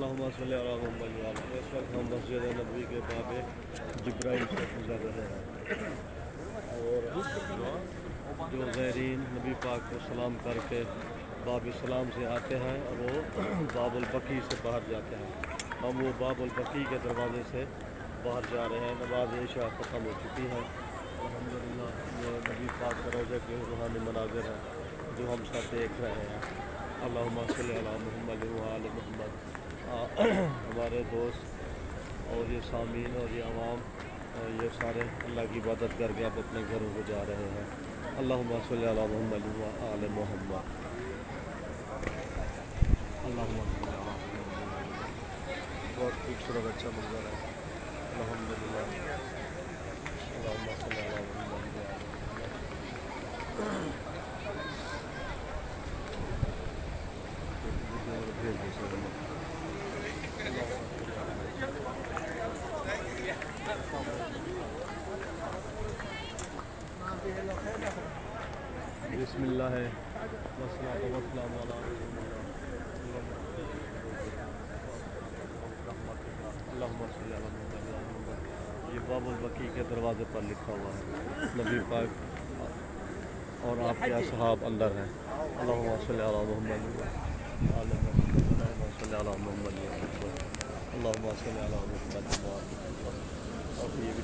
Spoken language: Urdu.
اللہم صلی علی محمد و علی اس وقت ہم مسجد نبوی کے باب جبرائیل سے گزر رہے ہیں، اور جو زائرین نبی پاک کو سلام کر کے باب سلام سے آتے ہیں وہ باب البقیع سے باہر جاتے ہیں۔ ہم وہ باب البقیع کے دروازے سے باہر جا رہے ہیں۔ نماز عشاء ختم ہو چکی ہے الحمدللہ۔ یہ نبی پاک کے روضے کے روحانی مناظر ہیں جو ہم سب دیکھ رہے ہیں۔ اللہم صلی علی محمد و آل محمد۔ ہمارے دوست اور یہ سامعین اور یہ عوام اور یہ سارے اللہ کی عبادت کر کے اب اپنے گھروں کو جا رہے ہیں۔ اللہم صلی علی محمد و آل محمد۔ اللہم صلی علی محمد۔ بہت خوبصورت اچھا منظر ہے الحمدللہ۔ اللہم صلی علی محمد و آل محمد۔ بسم اللہ والصلاۃ والسلام علی رسول اللہ۔ اللہم صلی علی محمد و آل محمد۔ یہ باب البقیع کے دروازے پر لکھا ہوا ہے، نبی پاک اور آپ کے اصحاب اندر ہیں۔ اللہم صلی علی محمد و آل محمد۔ اللہم صلی علی محمد و آل محمد۔ اللہم صلی علی محمد و آل محمد۔ اور یہ بھی